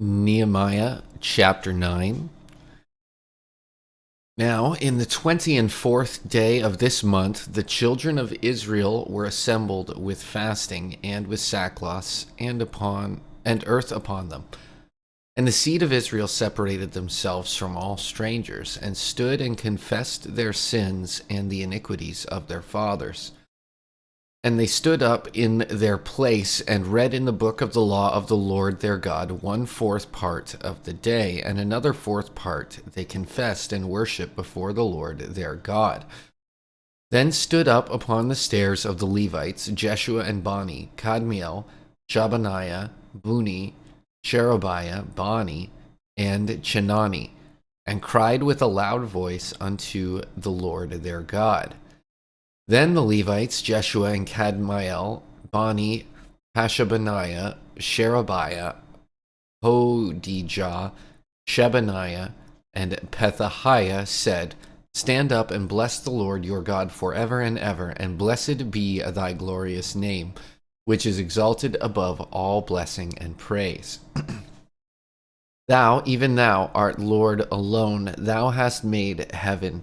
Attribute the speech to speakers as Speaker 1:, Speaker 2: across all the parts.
Speaker 1: Nehemiah chapter 9. Now, in the 24th day of this month, the children of Israel were assembled with fasting and with sackcloth and earth upon them. And the seed of Israel separated themselves from all strangers, and stood and confessed their sins and the iniquities of their fathers. And they stood up in their place and read in the book of the law of the Lord their God 1/4 part of the day, and another 4th part they confessed and worshipped before the Lord their God. Then stood up upon the stairs of the Levites Jeshua and Bani, Kadmiel, Shabaniah, Buni, Sherebiah, Bani, and Chenani, and cried with a loud voice unto the Lord their God. Then the Levites, Jeshua and Kadmiel, Bani, Hashabaniah, Sherebiah, Hodijah, Shebaniah, and Pethahiah said, Stand up and bless the Lord your God forever and ever, and blessed be thy glorious name, which is exalted above all blessing and praise. Thou, even thou, art Lord alone. Thou hast made heaven,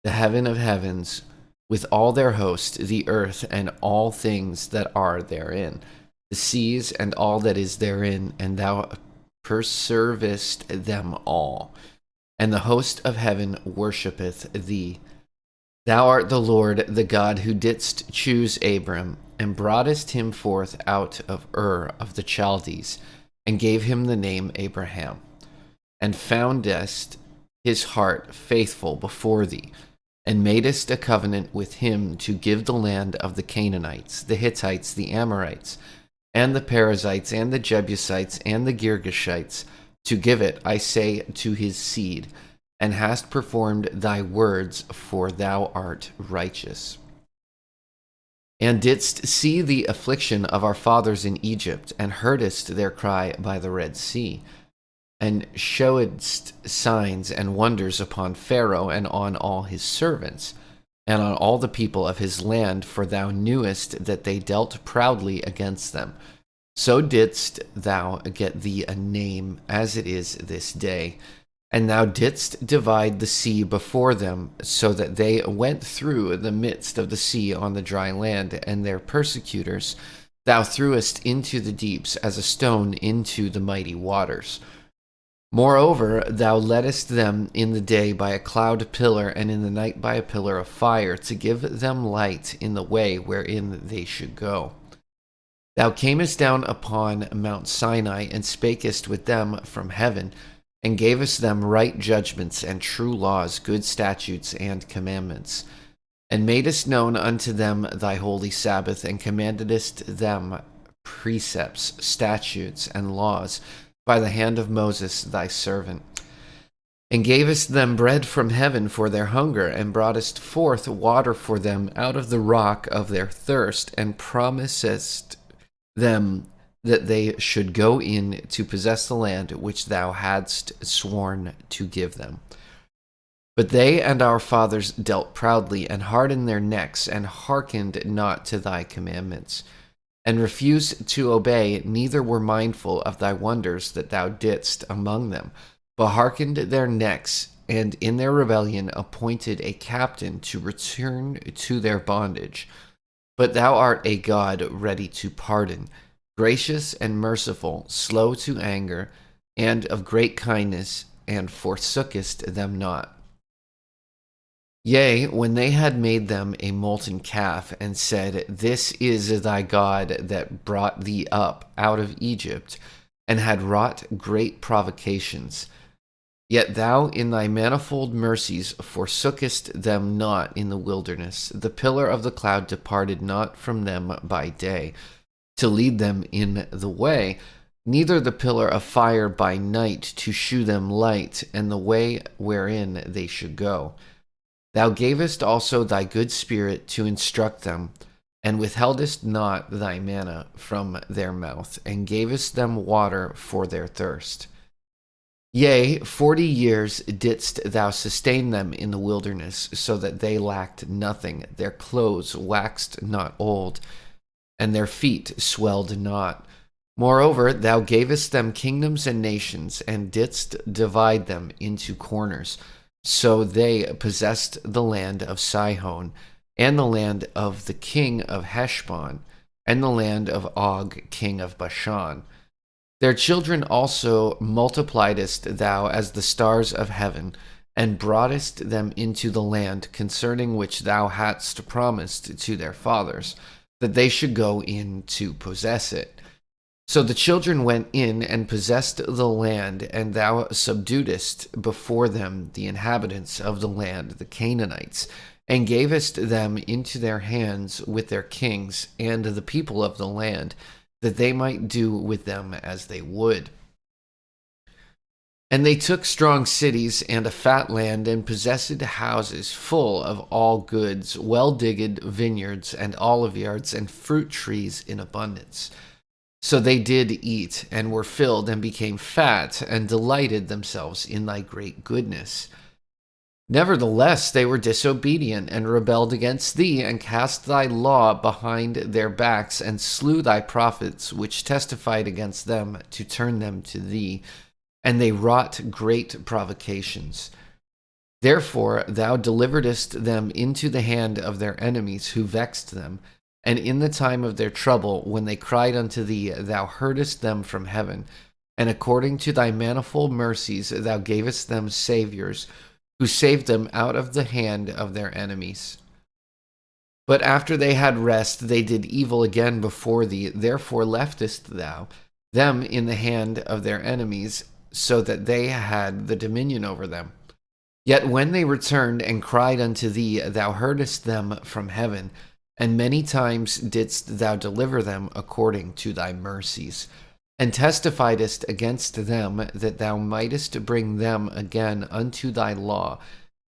Speaker 1: the heaven of heavens, with all their host, the earth and all things that are therein, the seas and all that is therein, and thou preservest them all. And the host of heaven worshippeth thee. Thou art the Lord, the God who didst choose Abram, and broughtest him forth out of Ur of the Chaldees, and gave him the name Abraham, and foundest his heart faithful before thee, and madest a covenant with him to give the land of the Canaanites, the Hittites, the Amorites, and the Perizzites, and the Jebusites, and the Girgashites, to give it, I say, to his seed, and hast performed thy words, for thou art righteous. And didst see the affliction of our fathers in Egypt, and heardest their cry by the Red Sea, and showedst signs and wonders upon Pharaoh and on all his servants, and on all the people of his land, for thou knewest that they dealt proudly against them. So didst thou get thee a name, as it is this day. And thou didst divide the sea before them, so that they went through the midst of the sea on the dry land, and their persecutors thou threwest into the deeps as a stone into the mighty waters. Moreover, thou leddest them in the day by a cloud pillar, and in the night by a pillar of fire, to give them light in the way wherein they should go. Thou camest down upon Mount Sinai, and spakest with them from heaven, and gavest them right judgments and true laws, good statutes and commandments, and madest known unto them thy holy Sabbath, and commandedst them precepts, statutes, and laws, by the hand of Moses thy servant, and gavest them bread from heaven for their hunger, and broughtest forth water for them out of the rock of their thirst, and promisest them that they should go in to possess the land which thou hadst sworn to give them. But they and our fathers dealt proudly, and hardened their necks, and hearkened not to thy commandments, and refused to obey, neither were mindful of thy wonders that thou didst among them, but hearkened their necks, and in their rebellion appointed a captain to return to their bondage. But thou art a God ready to pardon, gracious and merciful, slow to anger, and of great kindness, and forsookest them not. Yea, when they had made them a molten calf, and said, This is thy God that brought thee up out of Egypt, and had wrought great provocations. Yet thou in thy manifold mercies forsookest them not in the wilderness. The pillar of the cloud departed not from them by day, to lead them in the way, neither the pillar of fire by night to shew them light, and the way wherein they should go. Thou gavest also thy good spirit to instruct them, and withheldest not thy manna from their mouth, and gavest them water for their thirst. Yea, 40 years didst thou sustain them in the wilderness, so that they lacked nothing. Their clothes waxed not old, and their feet swelled not. Moreover, thou gavest them kingdoms and nations, and didst divide them into corners. So they possessed the land of Sihon, and the land of the king of Heshbon, and the land of Og, king of Bashan. Their children also multipliedst thou as the stars of heaven, and broughtest them into the land concerning which thou hadst promised to their fathers, that they should go in to possess it. So the children went in and possessed the land, and thou subduedst before them the inhabitants of the land, the Canaanites, and gavest them into their hands with their kings and the people of the land, that they might do with them as they would. And they took strong cities and a fat land, and possessed houses full of all goods, well-digged vineyards and olive yards, and fruit trees in abundance. So they did eat, and were filled, and became fat, and delighted themselves in thy great goodness. Nevertheless, they were disobedient, and rebelled against thee, and cast thy law behind their backs, and slew thy prophets, which testified against them, to turn them to thee. And they wrought great provocations. Therefore thou deliveredst them into the hand of their enemies, who vexed them. And in the time of their trouble, when they cried unto thee, thou heardest them from heaven. And according to thy manifold mercies, thou gavest them saviors, who saved them out of the hand of their enemies. But after they had rest, they did evil again before thee. Therefore leftest thou them in the hand of their enemies, so that they had the dominion over them. Yet when they returned and cried unto thee, thou heardest them from heaven, and many times didst thou deliver them according to thy mercies, and testifiedst against them, that thou mightest bring them again unto thy law.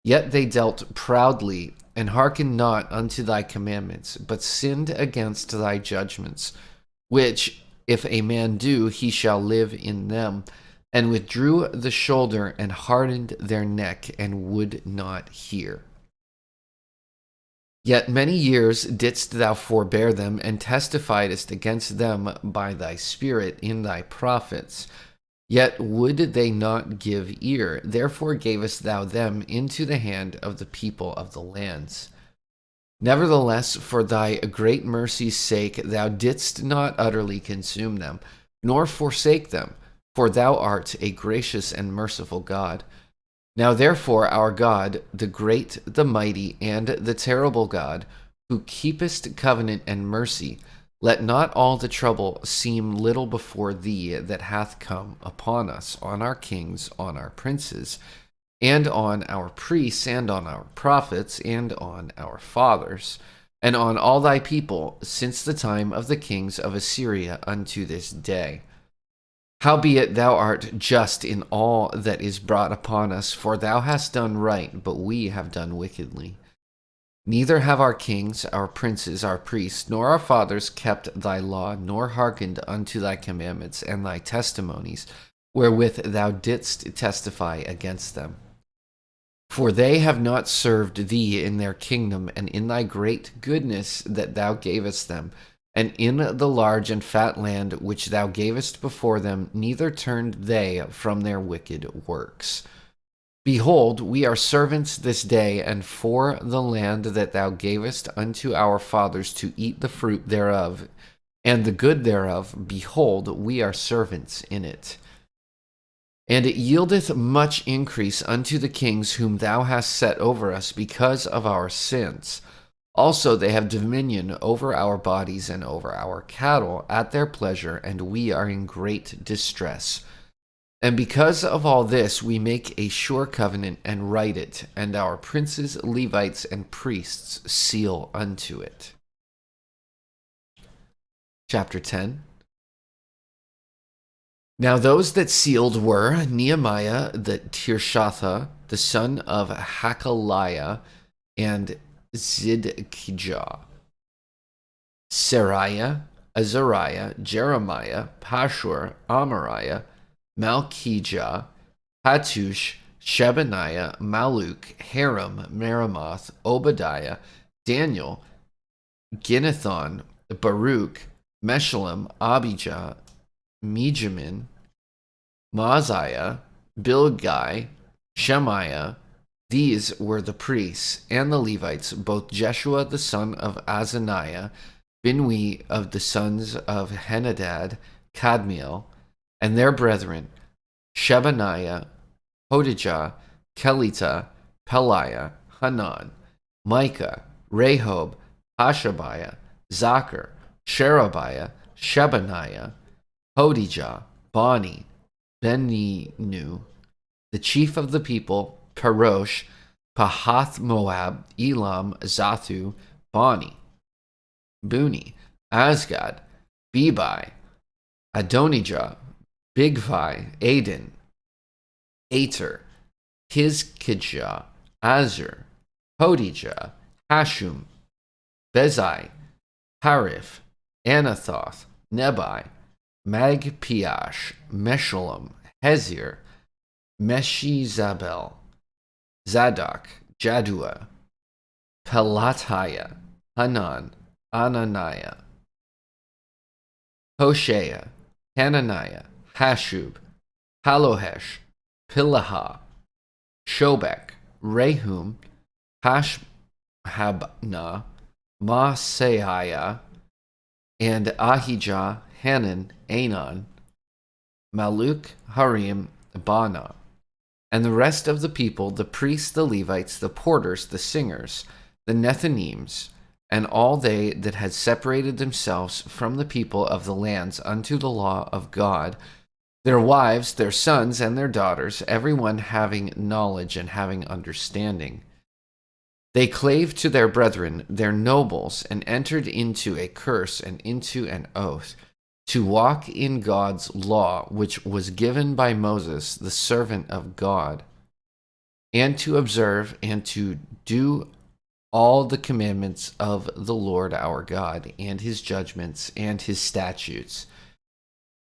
Speaker 1: Yet they dealt proudly, and hearkened not unto thy commandments, but sinned against thy judgments, which, if a man do, he shall live in them, and withdrew the shoulder, and hardened their neck, and would not hear. Yet many years didst thou forbear them, and testifiedst against them by thy Spirit in thy prophets. Yet would they not give ear. Therefore gavest thou them into the hand of the people of the lands. Nevertheless, for thy great mercy's sake, thou didst not utterly consume them, nor forsake them, for thou art a gracious and merciful God. Now therefore, our God, the great, the mighty, and the terrible God, who keepest covenant and mercy, let not all the trouble seem little before thee that hath come upon us, on our kings, on our princes, and on our priests, and on our prophets, and on our fathers, and on all thy people, since the time of the kings of Assyria unto this day. Howbeit thou art just in all that is brought upon us, for thou hast done right, but we have done wickedly. Neither have our kings, our princes, our priests, nor our fathers kept thy law, nor hearkened unto thy commandments and thy testimonies, wherewith thou didst testify against them. For they have not served thee in their kingdom, and in thy great goodness that thou gavest them, and in the large and fat land which thou gavest before them, neither turned they from their wicked works. Behold, we are servants this day, and for the land that thou gavest unto our fathers to eat the fruit thereof, and the good thereof, behold, we are servants in it. And it yieldeth much increase unto the kings whom thou hast set over us because of our sins. Also they have dominion over our bodies and over our cattle at their pleasure, and we are in great distress. And because of all this, we make a sure covenant and write it, and our princes, Levites, and priests seal unto it. Chapter 10. Now those that sealed were Nehemiah the Tirshatha, the son of Hakaliah, and Zidkijah, Seraiah, Azariah, Jeremiah, Pashur, Amariah, Malchijah, Hattush, Shebaniah, Maluk, Haram, Meremoth, Obadiah, Daniel, Ginnethon, Baruch, Meshullam, Abijah, Mijamin, Maaziah, Bilgai, Shemaiah. These were the priests and the Levites, both Jeshua the son of Azaniah, Binwi of the sons of Henadad, Kadmiel, and their brethren, Shebaniah, Hodijah, Kelita, Peliah, Hanan, Micah, Rehob, Hashabiah, Zachar, Sherebiah, Shebaniah, Hodijah, Bani, Beninu, the chief of the people, Parosh, Pahath Moab, Elam, Zathu, Bani, Buni, Asgad, Bebai, Adonijah, Bigvai, Aden, Ater, Hizkijah, Azur, Hodijah, Hashum, Bezai, Harif, Anathoth, Nebai, Magpiash, Meshullam, Hezir, Meshizabel, Zadok, Jadua, Pelatiah, Hanan, Ananiah, Hoshea, Hananiah, Hashub, Halohesh, Pilaha, Shobek, Rehum, Hashhabna, Maaseiah, and Ahijah, Hanan, Anan, Maluk, Harim, Bana, and the rest of the people, the priests, the Levites, the porters, the singers, the Nethinims, and all they that had separated themselves from the people of the lands unto the law of God, their wives, their sons, and their daughters, every one having knowledge and having understanding. They clave to their brethren, their nobles, and entered into a curse and into an oath, to walk in God's law, which was given by Moses, the servant of God, and to observe and to do all the commandments of the Lord our God, and his judgments and his statutes,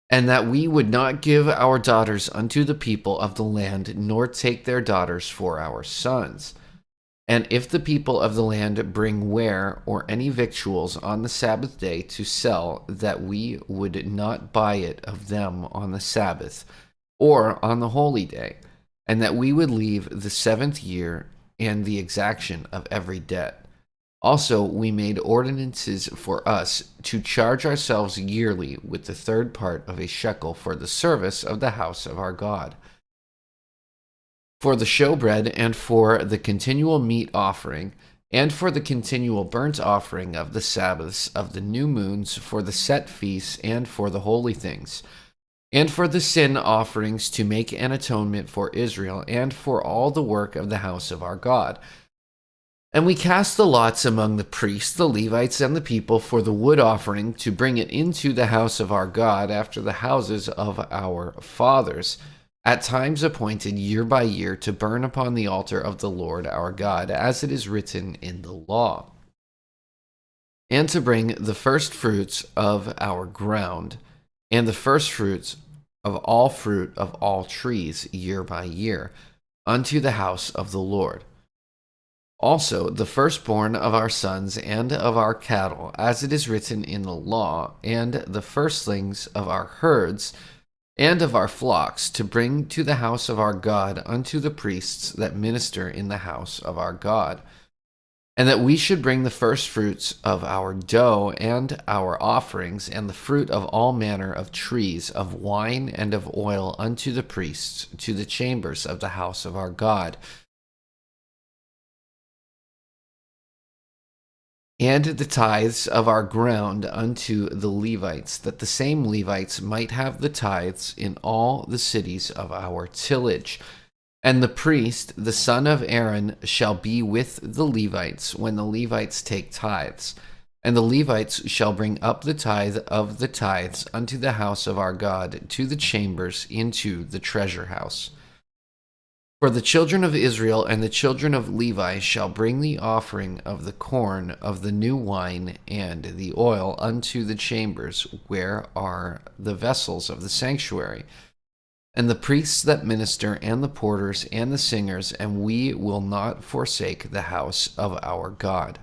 Speaker 1: and that we would not give our daughters unto the people of the land, nor take their daughters for our sons. And if the people of the land bring ware or any victuals on the Sabbath day to sell, that we would not buy it of them on the Sabbath or on the holy day, and that we would leave the 7th year and the exaction of every debt. Also, we made ordinances for us to charge ourselves yearly with the 3rd part of a shekel for the service of the house of our God, for the showbread, and for the continual meat offering, and for the continual burnt offering of the Sabbaths, of the new moons, for the set feasts, and for the holy things, and for the sin offerings, to make an atonement for Israel, and for all the work of the house of our God. And we cast the lots among the priests, the Levites, and the people for the wood offering, to bring it into the house of our God after the houses of our fathers, at times appointed year by year, to burn upon the altar of the Lord our God, as it is written in the law, and to bring the first fruits of our ground, and the first fruits of all fruit of all trees year by year, unto the house of the Lord. Also the firstborn of our sons and of our cattle, as it is written in the law, and the firstlings of our herds, and of our flocks, to bring to the house of our God unto the priests that minister in the house of our God, and that we should bring the firstfruits of our dough and our offerings, and the fruit of all manner of trees, of wine and of oil unto the priests, to the chambers of the house of our God, and the tithes of our ground unto the Levites, that the same Levites might have the tithes in all the cities of our tillage. And the priest, the son of Aaron, shall be with the Levites when the Levites take tithes. And the Levites shall bring up the tithe of the tithes unto the house of our God, to the chambers, into the treasure house. For the children of Israel and the children of Levi shall bring the offering of the corn, of the new wine, and the oil unto the chambers, where are the vessels of the sanctuary, and the priests that minister, and the porters, and the singers, and we will not forsake the house of our God.